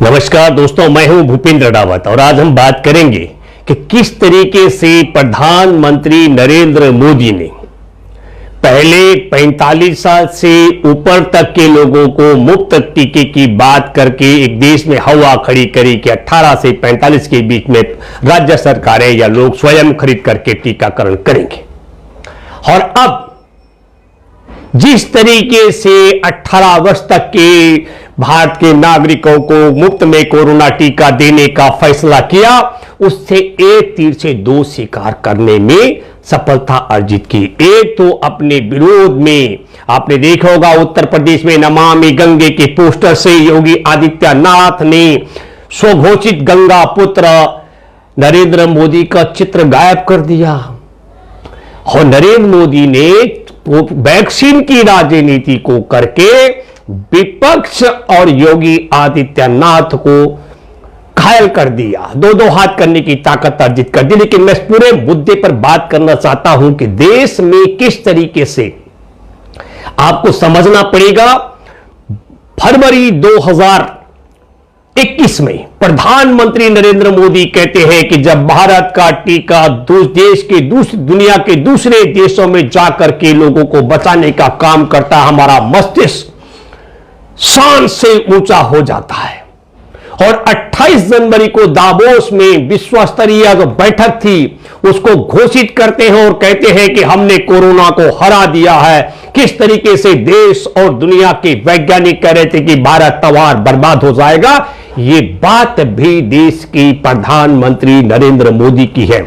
नमस्कार दोस्तों, मैं हूं भूपेंद्र रावत और आज हम बात करेंगे कि किस तरीके से प्रधानमंत्री नरेंद्र मोदी ने पहले 45 साल से ऊपर तक के लोगों को मुफ्त टीके की बात करके एक देश में हवा खड़ी करी कि 18 से 45 के बीच में राज्य सरकारें या लोग स्वयं खरीद करके टीकाकरण करेंगे। और अब जिस तरीके से 18 वर्ष तक के भारत के नागरिकों को मुफ्त में कोरोना टीका देने का फैसला किया, उससे एक तीर से दो शिकार करने में सफलता अर्जित की। एक तो अपने विरोध में आपने देखा होगा उत्तर प्रदेश में नमामि गंगे के पोस्टर से योगी आदित्यनाथ ने स्वघोषित गंगा पुत्र नरेंद्र मोदी का चित्र गायब कर दिया। और नरेंद्र मोदी ने वैक्सीन की राजनीति को करके विपक्ष और योगी आदित्यनाथ को घायल कर दिया, दो हाथ करने की ताकत अर्जित कर दी। लेकिन मैं इस पूरे मुद्दे पर बात करना चाहता हूं कि देश में किस तरीके से आपको समझना पड़ेगा। फरवरी 2021 में प्रधानमंत्री नरेंद्र मोदी कहते हैं कि जब भारत का टीका दुनिया के दूसरे देशों में जाकर के लोगों को बचाने का काम करता है, हमारा मस्तिष्क शान से ऊंचा हो जाता है। और 28 जनवरी को दावोस में विश्व स्तरीय जो बैठक थी उसको घोषित करते हैं और कहते हैं कि हमने कोरोना को हरा दिया है। किस तरीके से देश और दुनिया के वैज्ञानिक कह रहे थे कि भारत तबाह बर्बाद हो जाएगा, ये बात भी देश की प्रधानमंत्री नरेंद्र मोदी की है।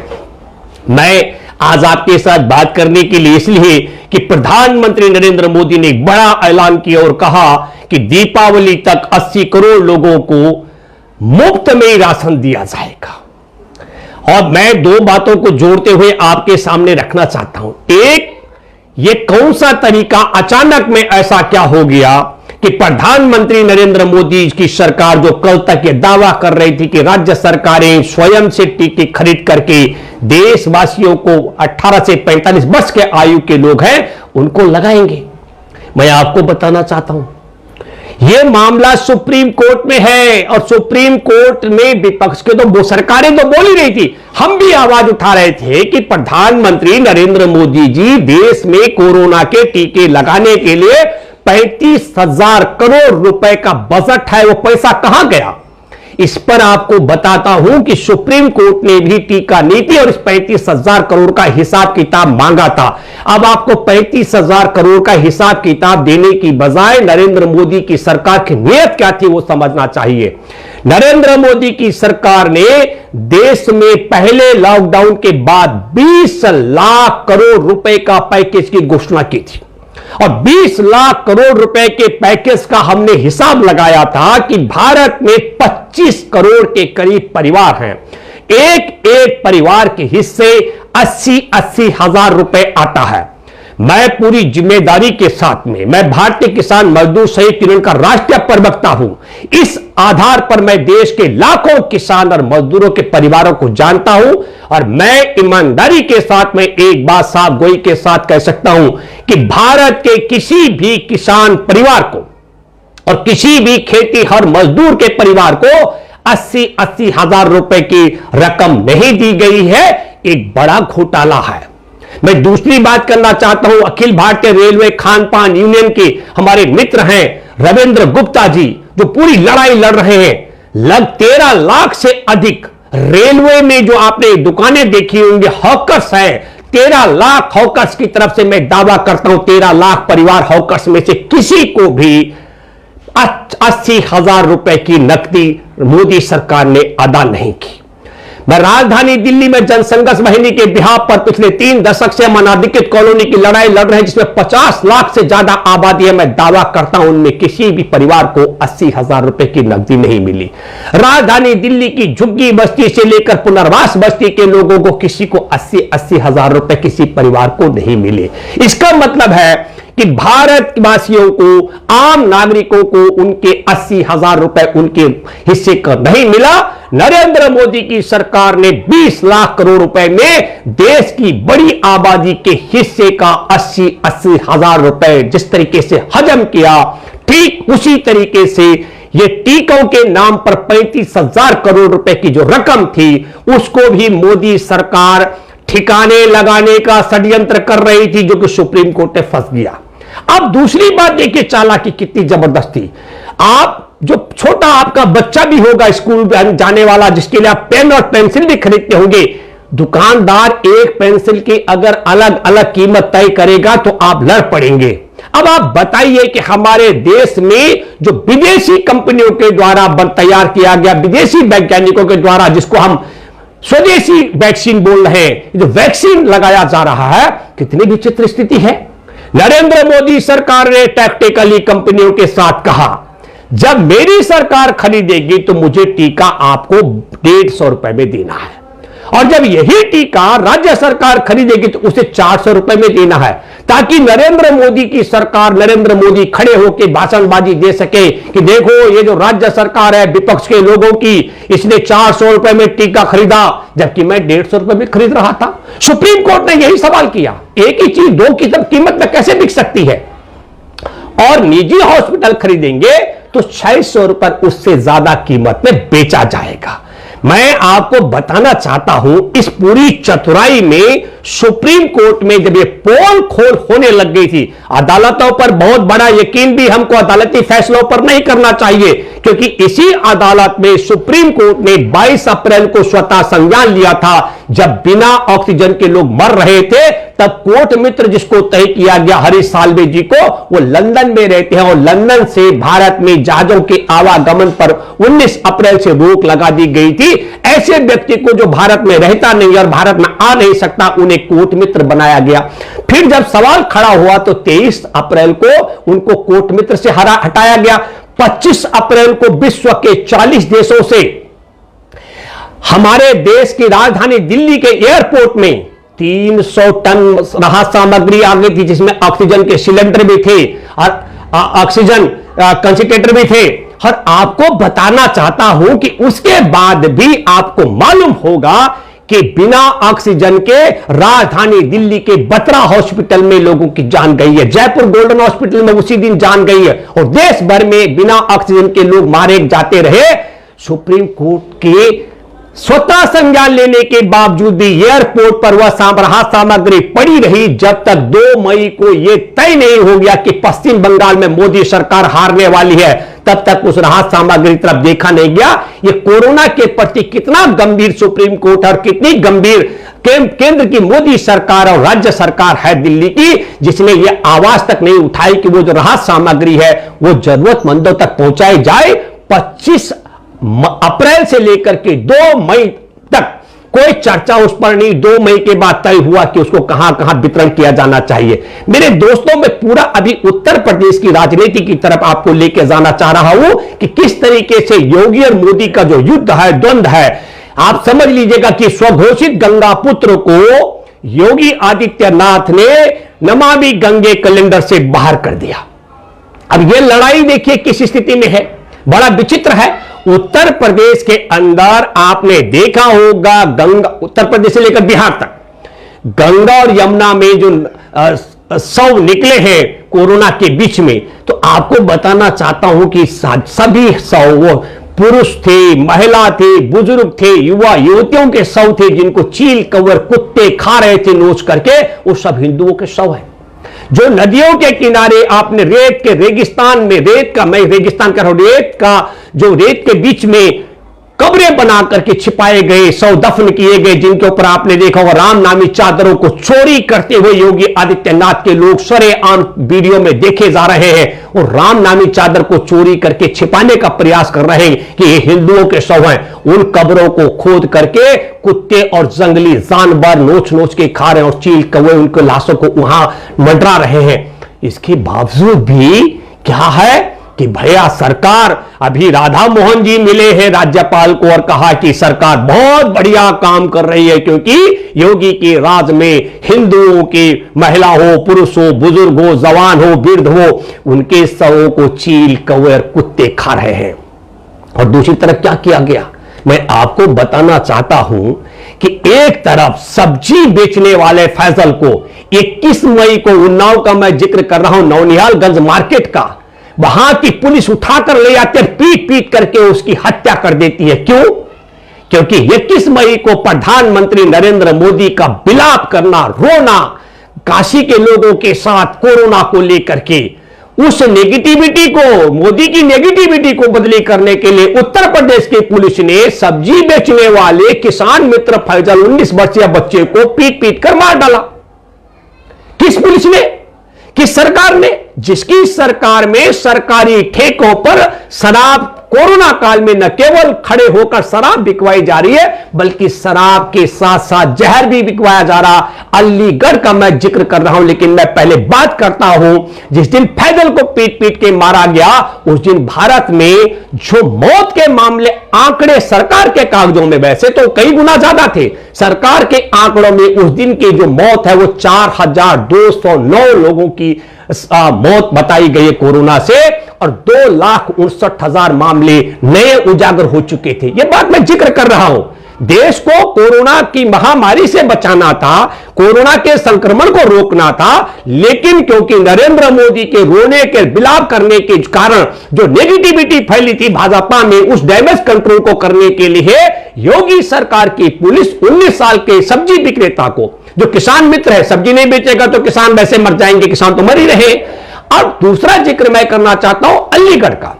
मैं आज आपके साथ बात करने के लिए इसलिए कि प्रधानमंत्री नरेंद्र मोदी ने एक बड़ा ऐलान किया और कहा कि दीपावली तक 80 करोड़ लोगों को मुफ्त में राशन दिया जाएगा। और मैं दो बातों को जोड़ते हुए आपके सामने रखना चाहता हूं। एक, ये कौन सा तरीका, अचानक में ऐसा क्या हो गया कि प्रधानमंत्री नरेंद्र मोदी की सरकार जो कल तक ये दावा कर रही थी कि राज्य सरकारें स्वयं से टीके खरीद करके देशवासियों को 18 से 45 वर्ष के आयु के लोग हैं उनको लगाएंगे। मैं आपको बताना चाहता हूं यह मामला सुप्रीम कोर्ट में है और सुप्रीम कोर्ट में विपक्ष के तो सरकारें तो बोल ही रही थी, हम भी आवाज उठा रहे थे कि प्रधानमंत्री नरेंद्र मोदी जी देश में कोरोना के टीके लगाने के लिए 35,000 करोड़ रुपए का बजट है, वो पैसा कहां गया। इस पर आपको बताता हूं कि सुप्रीम कोर्ट ने भी टीका नीति और इस 35,000 करोड़ का हिसाब किताब मांगा था। अब आपको 35,000 करोड़ का हिसाब किताब देने की बजाय नरेंद्र मोदी की सरकार की नीयत क्या थी वो समझना चाहिए। नरेंद्र मोदी की सरकार ने देश में पहले लॉकडाउन के बाद 20 लाख करोड़ रुपए का पैकेज की घोषणा की थी और 20 लाख करोड़ रुपए के पैकेज का हमने हिसाब लगाया था कि भारत में 25 करोड़ के करीब परिवार हैं। एक एक परिवार के हिस्से 80-80 हजार रुपए आता है। मैं पूरी जिम्मेदारी के साथ में, मैं भारतीय किसान मजदूर संयुक्त यूनियन का राष्ट्रीय प्रवक्ता हूं। इस आधार पर मैं देश के लाखों किसान और मजदूरों के परिवारों को जानता हूं और मैं ईमानदारी के साथ में एक बात साफ गोई के साथ कह सकता हूं कि भारत के किसी भी किसान परिवार को और किसी भी खेती हर मजदूर के परिवार को 80-80 हजार रुपए की रकम नहीं दी गई है। एक बड़ा घोटाला है। मैं दूसरी बात करना चाहता हूं, अखिल भारतीय रेलवे खान पान यूनियन के हमारे मित्र हैं रविंद्र गुप्ता जी, जो पूरी लड़ाई लड़ रहे हैं। 13 लाख से अधिक रेलवे में जो आपने दुकानें देखी होंगी हॉकर्स हैं। 13 लाख हॉकर्स की तरफ से मैं दावा करता हूं 13 लाख परिवार हॉकर्स में से किसी को भी 80 हजार रुपए की नकदी मोदी सरकार ने अदा नहीं की। मैं राजधानी दिल्ली में जनसंघर्ष वाहिनी के बिहाफ पर पिछले 3 दशक से हम अनाधिकृत कॉलोनी की लड़ाई लड़ रहे हैं जिसमें 50 लाख से ज्यादा आबादी है। मैं दावा करता हूं उनमें किसी भी परिवार को 80 हजार रुपए की नकदी नहीं मिली। राजधानी दिल्ली की झुग्गी बस्ती से लेकर पुनर्वास बस्ती के लोगों को किसी को 80-80 हजार रुपए किसी परिवार को नहीं मिले। इसका मतलब है कि भारतवासियों को, आम नागरिकों को उनके 80 हजार रुपए उनके हिस्से का नहीं मिला। नरेंद्र मोदी की सरकार ने 20 लाख करोड़ रुपए में देश की बड़ी आबादी के हिस्से का 80-80 हजार रुपए जिस तरीके से हजम किया, ठीक उसी तरीके से ये टीकों के नाम पर 35,000 करोड़ रुपए की जो रकम थी उसको भी मोदी सरकार ठिकाने लगाने का षड्यंत्र कर रही थी, जो कि सुप्रीम कोर्ट में फंस गया। अब दूसरी बात देखिए चालाकी कितनी जबरदस्त थी। आप जो छोटा आपका बच्चा भी होगा स्कूल जाने वाला, जिसके लिए आप पेन और पेंसिल भी खरीदते होंगे, दुकानदार एक पेंसिल की अगर अलग अलग कीमत तय करेगा तो आप लड़ पड़ेंगे। अब आप बताइए कि हमारे देश में जो विदेशी कंपनियों के द्वारा तैयार किया गया, विदेशी वैज्ञानिकों के द्वारा, जिसको हम स्वदेशी वैक्सीन बोल रहे हैं, जो वैक्सीन लगाया जा रहा है, कितनी विचित्र स्थिति है। नरेंद्र मोदी सरकार ने टैक्टिकली कंपनियों के साथ कहा, जब मेरी सरकार खरीदेगी तो मुझे टीका आपको 150 रुपए में देना है, और जब यही टीका राज्य सरकार खरीदेगी तो उसे 400 रुपए में देना है, ताकि नरेंद्र मोदी की सरकार, नरेंद्र मोदी खड़े होकर भाषणबाजी दे सके कि देखो ये जो राज्य सरकार है विपक्ष के लोगों की, इसने 400 रुपए में टीका खरीदा जबकि मैं 150 रुपए में खरीद रहा था। सुप्रीम कोर्ट ने यही सवाल किया, एक ही चीज दो की कीमत में कैसे बिक सकती है। और निजी हॉस्पिटल खरीदेंगे तो 600 रुपए उससे ज्यादा कीमत में बेचा जाएगा। मैं आपको बताना चाहता हूं, इस पूरी चतुराई में सुप्रीम कोर्ट में जब ये पोल खोल होने लग गई थी, अदालतों पर बहुत बड़ा यकीन भी हमको अदालती फैसलों पर नहीं करना चाहिए, क्योंकि इसी अदालत में सुप्रीम कोर्ट ने 22 अप्रैल को स्वतः संज्ञान लिया था, जब बिना ऑक्सीजन के लोग मर रहे थे। तब कोर्ट मित्र जिसको तय किया गया हरीश साल्वे जी को, वो लंदन में रहते हैं और लंदन से भारत में जहाजों के आवागमन पर 19 अप्रैल से रोक लगा दी गई थी। ऐसे व्यक्ति को जो भारत में रहता नहीं और भारत में आ नहीं सकता, उन्हें कोर्ट मित्र बनाया गया। फिर जब सवाल खड़ा हुआ तो 23 अप्रैल को उनको कोर्ट मित्र से हटाया गया। 25 अप्रैल को विश्व के 40 देशों से हमारे देश की राजधानी दिल्ली के एयरपोर्ट में 300 टन राहत सामग्री आ गई थी, जिसमें ऑक्सीजन के सिलेंडर भी थे और ऑक्सीजन कंसंट्रेटर भी थे। और आपको बताना चाहता हूं कि उसके बाद भी आपको मालूम होगा कि बिना ऑक्सीजन के राजधानी दिल्ली के बत्रा हॉस्पिटल में लोगों की जान गई है, जयपुर गोल्डन हॉस्पिटल में उसी दिन जान गई है, और देश भर में बिना ऑक्सीजन के लोग मारे जाते रहे। सुप्रीम कोर्ट के स्वतः संज्ञान लेने के बावजूद भी एयरपोर्ट पर वह राहत सामग्री पड़ी रही, जब तक 2 मई को यह तय नहीं हो गया कि पश्चिम बंगाल में मोदी सरकार हारने वाली है, तब तक उस राहत सामग्री तरफ देखा नहीं गया। यह कोरोना के प्रति कितना गंभीर सुप्रीम कोर्ट और कितनी गंभीर केंद्र की मोदी सरकार और राज्य सरकार है दिल्ली की, जिसने यह आवाज तक नहीं उठाई कि वो जो राहत सामग्री है वो जरूरतमंदों तक पहुंचाई जाए। 25 अप्रैल से लेकर के 2 मई तक कोई चर्चा उस पर नहीं। 2 मई के बाद तय हुआ कि उसको कहां कहां वितरण किया जाना चाहिए। मेरे दोस्तों, मैं पूरा अभी उत्तर प्रदेश की राजनीति की तरफ आपको लेकर जाना चाह रहा हूं कि किस तरीके से योगी और मोदी का जो युद्ध है, द्वंद्व है, आप समझ लीजिएगा कि स्वघोषित गंगा पुत्र को योगी आदित्यनाथ ने नमामि गंगे कैलेंडर से बाहर कर दिया। अब यह लड़ाई देखिए किस स्थिति में है, बड़ा विचित्र है। उत्तर प्रदेश के अंदर आपने देखा होगा, गंगा, उत्तर प्रदेश से लेकर बिहार तक गंगा और यमुना में जो शव निकले हैं कोरोना के बीच में, तो आपको बताना चाहता हूं कि सभी शव वो पुरुष थे, महिला थे, बुजुर्ग थे, युवा युवतियों के शव थे, जिनको चील कौवे कुत्ते खा रहे थे नोच करके, वो सब हिंदुओं के शव हैं। जो नदियों के किनारे आपने रेत के रेगिस्तान में, रेत का जो रेत के बीच में कब्रें बना करके छिपाए गए, शव दफन किए गए, जिनके ऊपर आपने देखा होगा राम नामी चादरों को चोरी करते हुए योगी आदित्यनाथ के लोग सरेआम वीडियो में देखे जा रहे हैं। और राम नामी चादर को चोरी करके छिपाने का प्रयास कर रहे हैं कि ये हिंदुओं के शव हैं। उन कब्रों को खोद करके कुत्ते और जंगली जानवर नोच नोच के खा रहे हैं और चील कौवे उनके लाशों को वहां मंडरा रहे हैं। इसके बावजूद भी क्या है कि भैया सरकार, अभी राधा मोहन जी मिले हैं राज्यपाल को और कहा कि सरकार बहुत बढ़िया काम कर रही है, क्योंकि योगी के राज में हिंदुओं की महिला हो, पुरुष हो, बुजुर्ग हो, जवान हो, वृद्ध हो, उनके शवों को चील कौवे और कुत्ते खा रहे हैं। और दूसरी तरफ क्या किया गया, मैं आपको बताना चाहता हूं कि एक तरफ सब्जी बेचने वाले फैजल को 21 मई को उन्नाव का मैं जिक्र कर रहा हूं, नौनिहालगंज मार्केट का, वहां की पुलिस उठाकर ले जाते हैं, पीट पीट करके उसकी हत्या कर देती है। क्यों? क्योंकि 21 मई को प्रधानमंत्री नरेंद्र मोदी का विलाप करना, रोना काशी के लोगों के साथ कोरोना को लेकर के, उस नेगेटिविटी को, मोदी की नेगेटिविटी को बदली करने के लिए उत्तर प्रदेश की पुलिस ने सब्जी बेचने वाले किसान मित्र फैजल 19 वर्षीय बच्चे को पीट पीट कर मार डाला। किस पुलिस ने? किस सरकार ने? जिसकी सरकार में सरकारी ठेकों पर शराब कोरोना काल में न केवल खड़े होकर शराब बिकवाई जा रही है, बल्कि शराब के साथ साथ जहर भी बिकवाया जा रहा। अलीगढ़ का मैं जिक्र कर रहा हूं, लेकिन मैं पहले बात करता हूं, जिस दिन फैजल को पीट पीट के मारा गया, उस दिन भारत में जो मौत के मामले आंकड़े सरकार के कागजों में, वैसे तो कई गुना ज्यादा थे, सरकार के आंकड़ों में उस दिन की जो मौत है वो 4209 लोगों की मौत बताई गई है कोरोना से, और 2,59,000 मामले नए उजागर हो चुके थे। यह बात मैं जिक्र कर रहा हूं। देश को कोरोना की महामारी से बचाना था, कोरोना के संक्रमण को रोकना था, लेकिन क्योंकि नरेंद्र मोदी के रोने के विलाप करने के कारण जो नेगेटिविटी फैली थी भाजपा में, उस डैमेज कंट्रोल को करने के लिए योगी सरकार की पुलिस 19 साल के सब्जी विक्रेता को, जो किसान मित्र है, सब्जी नहीं बेचेगा तो किसान वैसे मर जाएंगे, किसान तो मर ही रहे। अब दूसरा जिक्र मैं करना चाहता हूं अलीगढ़ का,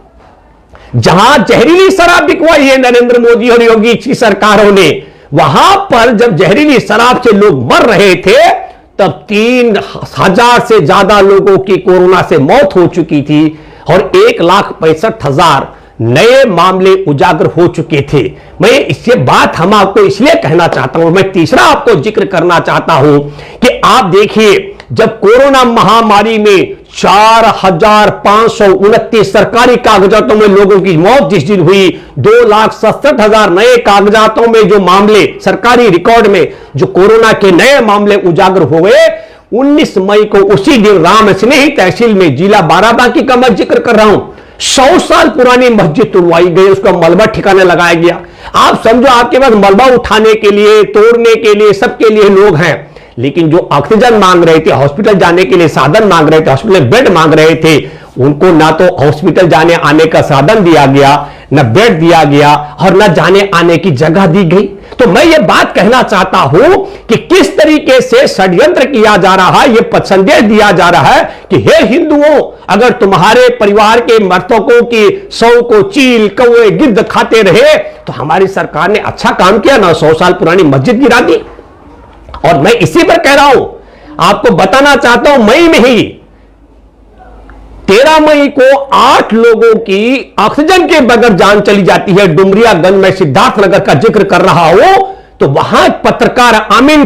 जहां जहरीली शराब बिकवाई है नरेंद्र मोदी और योगी की सरकारों ने। वहां पर जब जहरीली शराब से लोग मर रहे थे, तब 3,000 से ज्यादा लोगों की कोरोना से मौत हो चुकी थी और 1,65,000 नए मामले उजागर हो चुके थे। मैं इससे बात हम आपको इसलिए कहना चाहता हूं, मैं तीसरा आपको जिक्र करना चाहता हूं कि आप देखिए, जब कोरोना महामारी में 4,529 सरकारी कागजातों में लोगों की मौत जिस दिन हुई, 2,67,000 नए कागजातों में जो मामले सरकारी रिकॉर्ड में जो कोरोना के नए मामले उजागर हो गए, 19 मई को उसी दिन राम स्नेही तहसील में जिला बाराबंकी का मैं जिक्र कर रहा हूं, 100 साल पुरानी मस्जिद तुड़वाई गई, उसका मलबा ठिकाने लगाया गया। आप समझो, आपके पास मलबा उठाने के लिए, तोड़ने के लिए, सबके लिए लोग हैं, लेकिन जो ऑक्सीजन मांग रहे थे, हॉस्पिटल जाने के लिए साधन मांग रहे थे, हॉस्पिटल बेड मांग रहे थे, उनको ना तो हॉस्पिटल जाने आने का साधन दिया गया, न बेड दिया गया, और न जाने आने की जगह दी गई। तो मैं ये बात कहना चाहता हूं कि किस तरीके से षड्यंत्र किया जा रहा है, यह संदेश दिया जा रहा है कि हे हिंदुओं, अगर तुम्हारे परिवार के मर्तकों की 100 को चील, कौवे, गिद्ध खाते रहे, तो हमारी सरकार ने अच्छा काम किया ना, 100 साल पुरानी मस्जिद गिरा दी। और मैं इसी पर कह रहा हूं, आपको बताना चाहता हूं, मई में ही 13 मई को 8 लोगों की ऑक्सीजन के बगैर जान चली जाती है। डुमरियागंज में सिद्धार्थनगर का जिक्र कर रहा हूं, तो वहां पत्रकार अमीन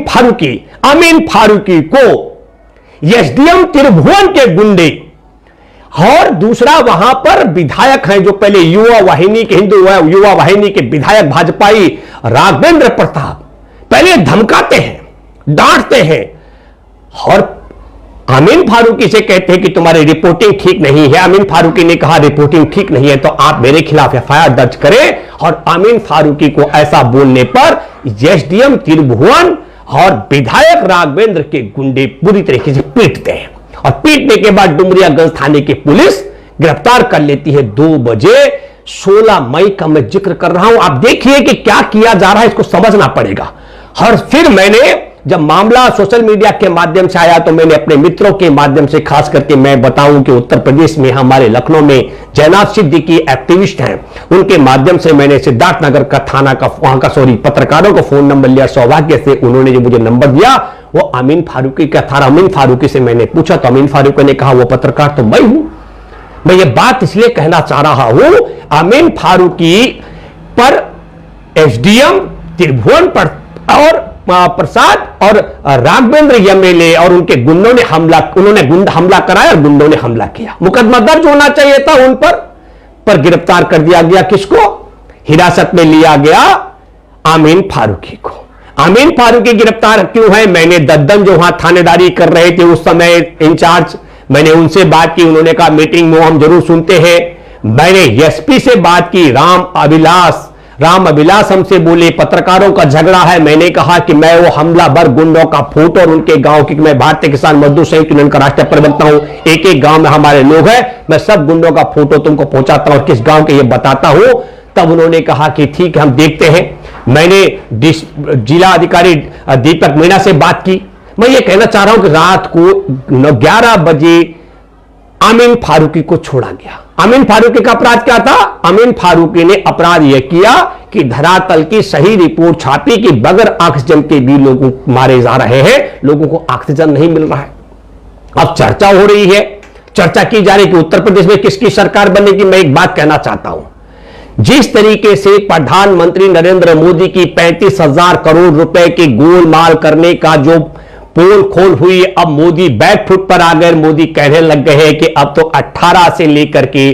फारूकी को एसडीएम त्रिभुवन के गुंडे, और दूसरा वहां पर विधायक हैं जो पहले युवा वाहिनी के, हिंदू युवा वाहिनी के विधायक भाजपाई राघवेंद्र प्रताप, पहले धमकाते हैं, डांटते हैं, और अमीन फारूकी से कहते हैं कि तुम्हारी रिपोर्टिंग ठीक नहीं है। अमीन फारूकी ने कहा रिपोर्टिंग ठीक नहीं है तो आप मेरे खिलाफ एफआईआर दर्ज करें, और अमीन फारूकी को ऐसा बोलने पर एसडीएम त्रिभुवन और विधायक राघवेंद्र के गुंडे पूरी तरीके से पीटते हैं, और पीटने के बाद डुमरियागंज थाने की पुलिस गिरफ्तार कर लेती है 2 बजे। 16 मई का मैं जिक्र कर रहा हूं, आप देखिए कि क्या किया जा रहा है, इसको समझना पड़ेगा। और फिर मैंने जब मामला सोशल मीडिया के माध्यम से आया, तो मैंने अपने मित्रों के माध्यम से, खास करके मैं बताऊं कि उत्तर प्रदेश में हमारे लखनऊ में जैनाब सिद्दीकी एक्टिविस्ट हैं, उनके माध्यम से मैंने सिद्धार्थनगर का थाना का, वहां का पत्रकारों का फोन नंबर लिया। सौभाग्य से उन्होंने जो मुझे नंबर दिया वो अमीन फारूकी का था। अमीन फारूकी से मैंने पूछा तो अमीन फारूकी ने कहा वो पत्रकार तो मैं हूं। मैं ये बात इसलिए कहना चाह रहा हूं, अमीन फारूकी पर एसडीएम त्रिभुवन पर और प्रसाद और राघवेंद्र एमएलए और उनके गुंडों ने हमला कराया और गुंडों ने हमला किया। मुकदमा दर्ज होना चाहिए था उन पर गिरफ्तार कर दिया गया। किसको? हिरासत में लिया गया अमीन फारूकी को। अमीन फारूकी गिरफ्तार क्यों है? मैंने दद्दन जो वहां थानेदारी कर रहे थे उस समय इंचार्ज, मैंने उनसे बात की, उन्होंने कहा मीटिंग में हम जरूर सुनते हैं। मैंने एसपी से बात की, राम रामविलास हमसे बोले पत्रकारों का झगड़ा है। मैंने कहा कि मैं वो हमलावर गुंडों का फोटो और उनके गांव की, मैं भारतीय किसान मजदूर संयुक्त यूनियन का राष्ट्रीय प्रवक्ता हूं, एक एक गांव में हमारे लोग हैं, मैं सब गुंडों का फोटो तुमको पहुंचाता हूं और किस गांव के ये बताता हूं। तब उन्होंने कहा कि ठीक है हम देखते हैं। मैंने जिला अधिकारी दीपक मीणा से बात की। मैं ये कहना चाह रहा हूं कि रात को 11 बजे अमीन फारूकी को छोड़ा गया। अमीन फारूकी का अपराध क्या था? अमीन फारूकी ने अपराध यह किया कि धरातल की सही रिपोर्ट छापी कि बगैर ऑक्सीजन के भी लोग मारे जा रहे हैं, लोगों को ऑक्सीजन नहीं मिल रहा है। अब चर्चा हो रही है, चर्चा की जा रही है कि उत्तर प्रदेश में किसकी सरकार बनेगी। मैं एक बात कहना चाहता हूं, जिस तरीके से प्रधानमंत्री नरेंद्र मोदी की 35,000 करोड़ रुपए की गोलमाल करने का जो पोल खोल हुई, अब मोदी बैक फुट पर आ गए। मोदी कहने लग गए हैं कि अब तो 18 से लेकर के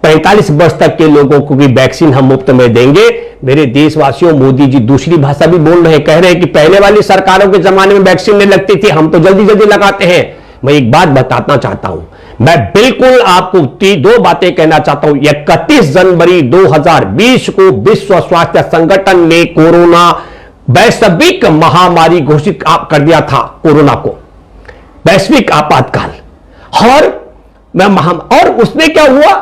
45 वर्ष तक के लोगों को भी वैक्सीन हम मुफ्त में देंगे। मेरे देशवासियों, मोदी जी दूसरी भाषा भी बोल रहे हैं, कह रहे हैं कि पहले वाली सरकारों के जमाने में वैक्सीन नहीं लगती थी, हम तो जल्दी जल्दी लगाते हैं। मैं एक बात बताना चाहता हूं, मैं बिल्कुल आपको दो बातें कहना चाहता हूं। 31 जनवरी 2020 को विश्व स्वास्थ्य संगठन ने कोरोना वैश्विक महामारी घोषित कर दिया था, कोरोना को वैश्विक आपातकाल। और उसमें क्या हुआ,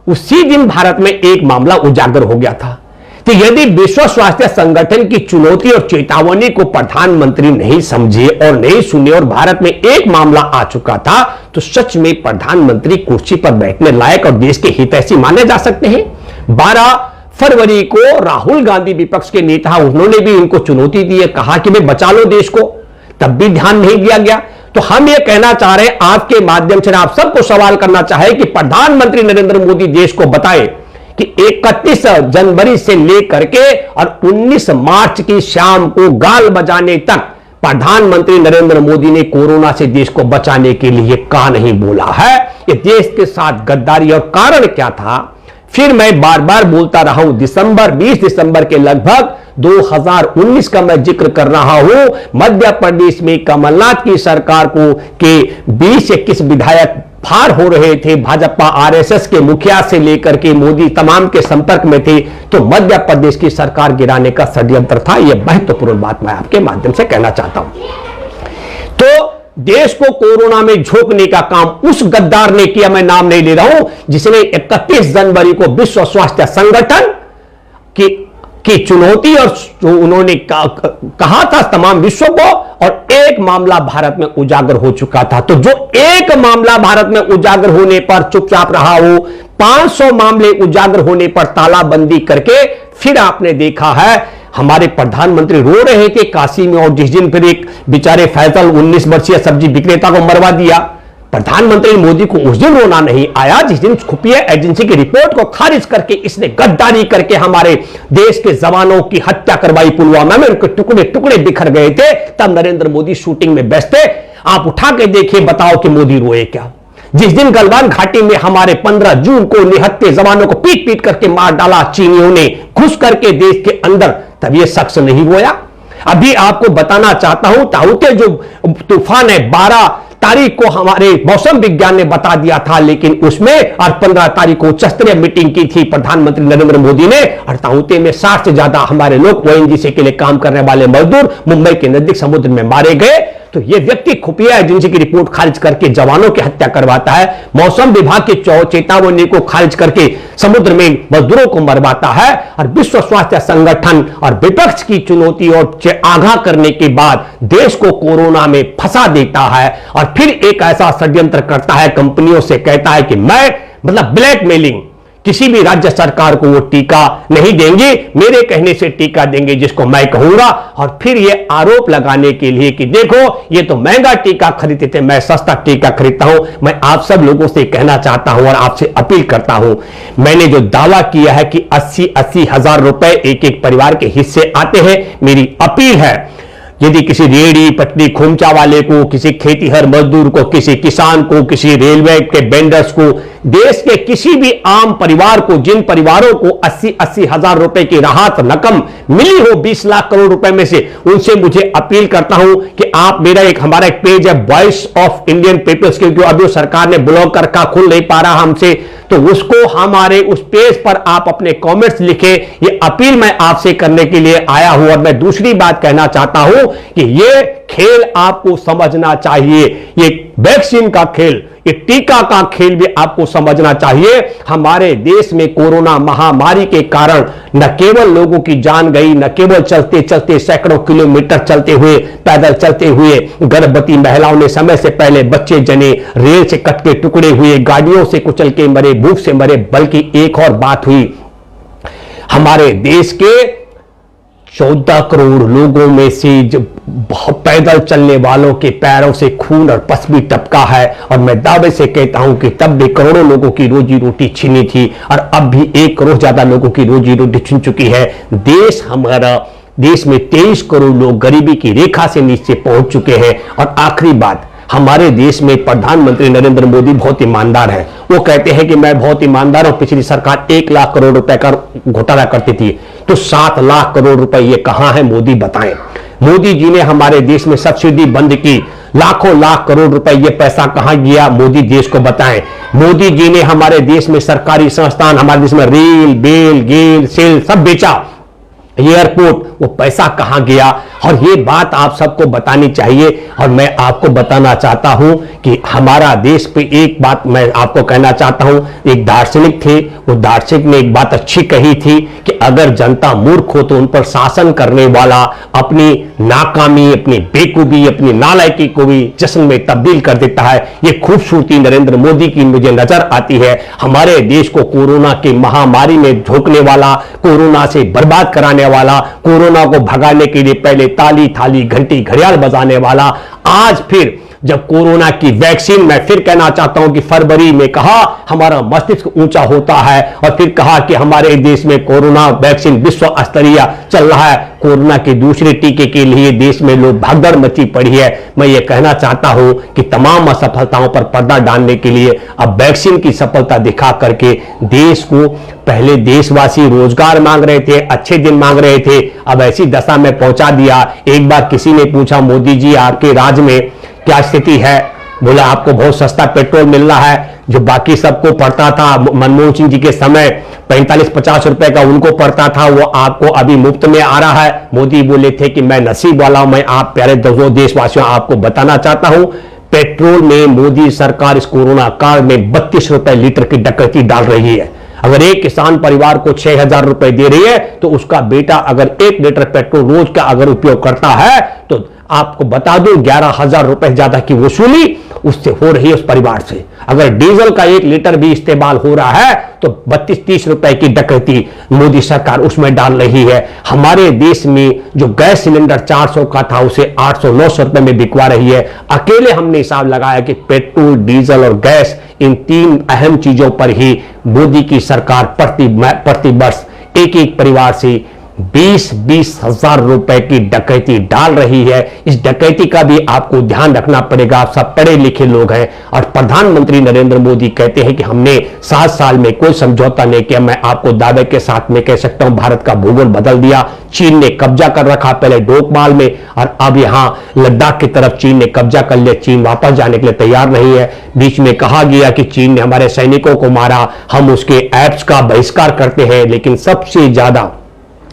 उसी दिन भारत में एक मामला उजागर हो गया था। तो यदि विश्व स्वास्थ्य संगठन की चुनौती और चेतावनी को प्रधानमंत्री नहीं समझे और नहीं सुने और भारत में एक मामला आ चुका था, तो सच में प्रधानमंत्री कुर्सी पर बैठने लायक और देश के हितैषी माने जा सकते हैं। 12 फरवरी को राहुल गांधी विपक्ष के नेता, उन्होंने भी इनको चुनौती दी है, कहा कि भाई बचा लो देश को, तब भी ध्यान नहीं दिया गया। तो हम ये कहना चाह रहे हैं आपके माध्यम से, आप सबको सवाल करना चाहे कि प्रधानमंत्री नरेंद्र मोदी देश को बताए कि 31 जनवरी से लेकर के और 19 मार्च की शाम को गाल बजाने तक प्रधानमंत्री नरेंद्र मोदी ने कोरोना से देश को बचाने के लिए कहा नहीं बोला है। ये देश के साथ गद्दारी, और कारण क्या था फिर मैं बार बार बोलता रहा हूं। 20 दिसंबर के लगभग 2019 का मैं जिक्र कर रहा हूं। मध्य प्रदेश में कमलनाथ की सरकार को के 20-21 विधायक फार हो रहे थे, भाजपा आरएसएस के मुखिया से लेकर के मोदी तमाम के संपर्क में थे। तो मध्य प्रदेश की सरकार गिराने का षड्यंत्र था। यह महत्वपूर्ण बात मैं आपके माध्यम से कहना चाहता हूं। तो देश को कोरोना में झोंकने का काम उस गद्दार ने किया, मैं नाम नहीं ले रहा हूं, जिसने 31 जनवरी को विश्व स्वास्थ्य संगठन की चुनौती और जो उन्होंने कहा था तमाम विश्व को, और एक मामला भारत में उजागर हो चुका था। तो जो एक मामला भारत में उजागर होने पर चुपचाप रहा हो, 500 मामले उजागर होने पर तालाबंदी करके फिर आपने देखा है हमारे प्रधानमंत्री रो रहे थे काशी में, और जिस दिन फिर एक बेचारे फैसल 19 वर्षीय सब्जी विक्रेता को मरवा दिया, प्रधानमंत्री मोदी को उस दिन रोना नहीं आया जिस दिन खुफिया एजेंसी की रिपोर्ट को खारिज करके इसने गद्दारी करके हमारे देश के जवानों की हत्या करवाई पुलवामा में, उनके टुकड़े टुकड़े बिखर गए थे। तब नरेंद्र मोदी शूटिंग में व्यस्त थे। आप उठा के देखिए, बताओ कि मोदी रोए क्या। जिस दिन गलवान घाटी में हमारे 15 जून को निहत्थे जवानों को पीट पीट करके मार डाला चीनियों ने घुस करके देश के अंदर, तब यह शख्स नहीं रोया। अभी आपको बताना चाहता हूं, ताउते जो तूफान है 12 तारीख को हमारे मौसम विज्ञान ने बता दिया था, लेकिन उसमें और 15 तारीख को उच्च स्तरीय मीटिंग की थी प्रधानमंत्री नरेंद्र मोदी ने, और ताउते में 60 से ज्यादा हमारे लोग ओएनजीसी के लिए काम करने वाले मजदूर मुंबई के नजदीक समुद्र में मारे गए। तो यह व्यक्ति खुफिया एजेंसी की रिपोर्ट खारिज करके जवानों की हत्या करवाता है, मौसम विभाग की चेतावनी को खारिज करके समुद्र में मजदूरों को मरवाता है, और विश्व स्वास्थ्य संगठन और विपक्ष की चुनौती और आगाह करने के बाद देश को कोरोना में फंसा देता है, और फिर एक ऐसा षड्यंत्र करता है, कंपनियों से कहता है कि मैं ब्लैकमेलिंग, किसी भी राज्य सरकार को वो टीका नहीं देंगे, मेरे कहने से टीका देंगे जिसको मैं कहूंगा, और फिर ये आरोप लगाने के लिए कि देखो ये तो महंगा टीका खरीदते थे, मैं सस्ता टीका खरीदता हूं। मैं आप सब लोगों से कहना चाहता हूं और आपसे अपील करता हूं, मैंने जो दावा किया है कि 80-80 हजार रुपए एक एक परिवार के हिस्से आते हैं, मेरी अपील है यदि किसी रेहड़ी पटरी खोमचा वाले को, किसी खेतीहर मजदूर को, किसी किसान को, किसी रेलवे के वेंडर्स को, देश के किसी भी आम परिवार को, जिन परिवारों को 80-80 हजार रुपए की राहत रकम मिली हो 20 लाख करोड़ रुपए में से, उनसे मुझे अपील करता हूं कि आप हमारा एक पेज है वॉइस ऑफ इंडियन पीपल्स, क्योंकि अभी सरकार ने ब्लॉक कर रखा, खुल नहीं पा रहा हमसे, तो उसको हमारे उस पेज पर आप अपने कमेंट्स लिखे। ये अपील मैं आपसे करने के लिए आया हूं। और मैं दूसरी बात कहना चाहता हूं कि ये खेल आपको समझना चाहिए, ये वैक्सीन का खेल, ये टीका का खेल भी आपको समझना चाहिए। हमारे देश में कोरोना महामारी के कारण न केवल लोगों की जान गई, न केवल चलते चलते सैकड़ों किलोमीटर चलते हुए, पैदल चलते हुए गर्भवती महिलाओं ने समय से पहले बच्चे जने, रेल से कट के टुकड़े हुए, गाड़ियों से कुचल के मरे, भूख से मरे, बल्कि एक और बात हुई, हमारे देश के 14 करोड़ लोगों में से जो पैदल चलने वालों के पैरों से खून और पस भी टपका है। और मैं दावे से कहता हूं कि तब भी करोड़ों लोगों की रोजी रोटी छीनी थी, और अब भी 1 करोड़ ज्यादा लोगों की रोजी रोटी छीन चुकी है। देश में 23 करोड़ लोग गरीबी की रेखा से नीचे पहुंच चुके हैं। और आखिरी बात, हमारे देश में प्रधानमंत्री नरेंद्र मोदी बहुत ईमानदार है। वो कहते हैं कि मैं बहुत ईमानदार हूं, पिछली सरकार 1 लाख करोड़ रुपए का घोटाला करती थी, तो 7 लाख करोड़ रुपए ये कहां है, मोदी बताएं। मोदी जी ने हमारे देश में सब्सिडी बंद की, लाखों लाख करोड़ रुपए, ये पैसा कहां गया, मोदी देश को बताएं। मोदी जी ने हमारे देश में सरकारी संस्थान, हमारे देश में रेल, बेल, गेल, सेल सब बेचा, एयरपोर्ट, वो पैसा कहां गया। और ये बात आप सबको बतानी चाहिए। और मैं आपको बताना चाहता हूं कि हमारा देश पे एक बात मैं आपको कहना चाहता हूं, एक दार्शनिक थे, वो दार्शनिक ने एक बात अच्छी कही थी कि अगर जनता मूर्ख हो तो उन पर शासन करने वाला अपनी नाकामी, अपनी बेकूफी, अपनी नालायकी को भी जश्न में तब्दील कर देता है। ये खूबसूरती नरेंद्र मोदी की मुझे नजर आती है। हमारे देश को कोरोना की महामारी में झोंकने वाला, कोरोना से बर्बाद कराने वाला, कोरोना को भगाने के लिए पहले ताली थाली घंटी घड़ियाल बजाने वाला, आज फिर जब कोरोना की वैक्सीन, मैं फिर कहना चाहता हूं कि फरवरी में कहा हमारा मस्तिष्क ऊंचा होता है, और फिर कहा कि हमारे देश में कोरोना वैक्सीन विश्व स्तरीय चल रहा है। कोरोना के दूसरे टीके के लिए देश में लोग भागदौड़ मची पड़ी है। मैं ये कहना चाहता हूं कि तमाम असफलताओं पर पर्दा डालने के लिए अब वैक्सीन की सफलता दिखा करके देश को, पहले देशवासी रोजगार मांग रहे थे, अच्छे दिन मांग रहे थे, अब ऐसी दशा में पहुंचा दिया। एक बार किसी ने पूछा, मोदी जी आपके राज्य में क्या स्थिति है? बोला आपको बहुत सस्ता पेट्रोल मिल रहा है, जो बाकी सबको पड़ता था मनमोहन सिंह जी के समय 45-50 रुपए का उनको पड़ता था, वो आपको अभी मुफ्त में आ रहा है। मोदी बोले थे कि मैं नसीब वाला हूं। मैं आप प्यारे देशवासियों आपको बताना चाहता हूं, पेट्रोल में मोदी सरकार इस कोरोना काल में 32 रुपए लीटर की डकैती डाल रही है। अगर एक किसान परिवार को 6,000 रुपए दे रही है, तो उसका बेटा अगर 1 लीटर पेट्रोल रोज का अगर उपयोग करता है, तो आपको बता दूं 11,000 रुपए ज्यादा की वसूली उससे हो रही है, उस परिवार से। अगर डीजल का 1 लीटर भी इस्तेमाल हो रहा है, तो 32-30 रुपए की डकैती मोदी सरकार उसमें डाल रही है। हमारे देश में जो गैस सिलेंडर 400 का था, उसे 800-900 रुपए में बिकवा रही है। अकेले हमने हिसाब लगाया कि पेट्रोल, डीजल और गैस, इन 3 अहम चीजों पर ही मोदी की सरकार प्रति वर्ष एक परिवार से 20-20 हजार रुपए की डकैती डाल रही है। इस डकैती का भी आपको ध्यान रखना पड़ेगा। आप सब पढ़े लिखे लोग हैं, और प्रधानमंत्री नरेंद्र मोदी कहते हैं कि हमने 7 साल में कोई समझौता नहीं किया। मैं आपको दावे के साथ में कह सकता हूं, भारत का भूगोल बदल दिया। चीन ने कब्जा कर रखा पहले डोकमाल में, और अब यहां लद्दाख की तरफ चीन ने कब्जा कर लिया। चीन वापस जाने के लिए तैयार नहीं है। बीच में कहा गया कि चीन ने हमारे सैनिकों को मारा, हम उसके ऐप्स का बहिष्कार करते हैं। लेकिन सबसे ज्यादा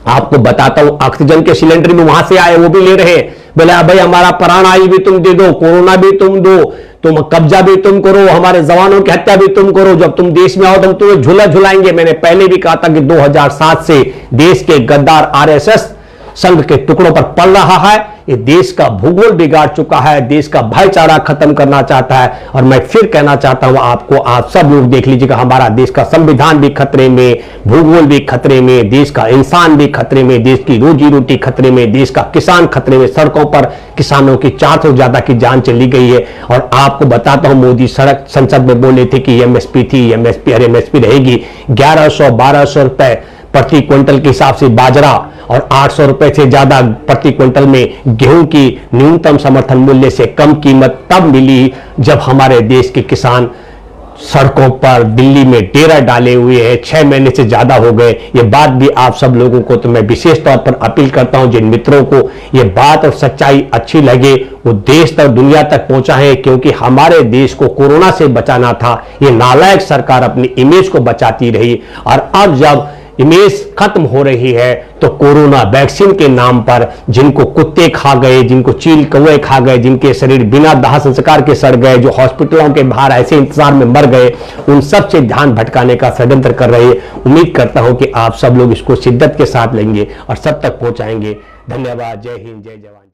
आपको बताता हूं, ऑक्सीजन के सिलेंडर भी वहां से आए, वो भी ले रहे हैं। बोले भाई हमारा प्राणवायु भी तुम दे दो, कोरोना भी तुम दो, तुम कब्जा भी तुम करो, हमारे जवानों की हत्या भी तुम करो, जब तुम देश में आओ तो हम तुम्हें झूला झुलाएंगे। मैंने पहले भी कहा था कि 2007 से देश के गद्दार आरएसएस संघ के टुकड़ों पर पड़ रहा है। ये देश का भूगोल बिगाड़ चुका है, देश का भाईचारा खत्म करना चाहता है। और मैं फिर कहना चाहता हूं आपको, आप सब लोग देख लीजिएगा, हमारा देश का संविधान भी खतरे में, भूगोल भी खतरे में, देश का इंसान भी खतरे में, देश की रोजी रोटी खतरे में, देश का किसान खतरे में। सड़कों पर किसानों की 400 ज्यादा की जान चली गई है। और आपको बताता हूं, मोदी सड़क संसद में बोले थे कि एमएसपी थी, एमएसपी और एमएसपी रहेगी। 1100-1200 रुपए प्रति क्विंटल के हिसाब से बाजरा और 800 रुपए से ज्यादा प्रति क्विंटल में गेहूं की न्यूनतम समर्थन मूल्य से कम कीमत तब मिली जब हमारे देश के किसान सड़कों पर दिल्ली में डेरा डाले हुए हैं। 6 महीने से ज्यादा हो गए। ये बात भी आप सब लोगों को तो मैं विशेष तौर पर अपील करता हूं, जिन मित्रों को ये बात और सच्चाई अच्छी लगे वो देश तक दुनिया तक पहुंचाएं, क्योंकि हमारे देश को कोरोना से बचाना था। ये नालायक सरकार अपनी इमेज को बचाती रही और अब जब इमेज खत्म हो रही है तो कोरोना वैक्सीन के नाम पर जिनको कुत्ते खा गए, जिनको चील कौवे खा गए, जिनके शरीर बिना दाह संस्कार के सड़ गए, जो हॉस्पिटलों के बाहर ऐसे इंतजार में मर गए, उन सब से ध्यान भटकाने का षड्यंत्र कर रहे हैं। उम्मीद करता हूं कि आप सब लोग इसको शिद्दत के साथ लेंगे और सब तक पहुंचाएंगे। धन्यवाद। जय हिंद, जय जवान।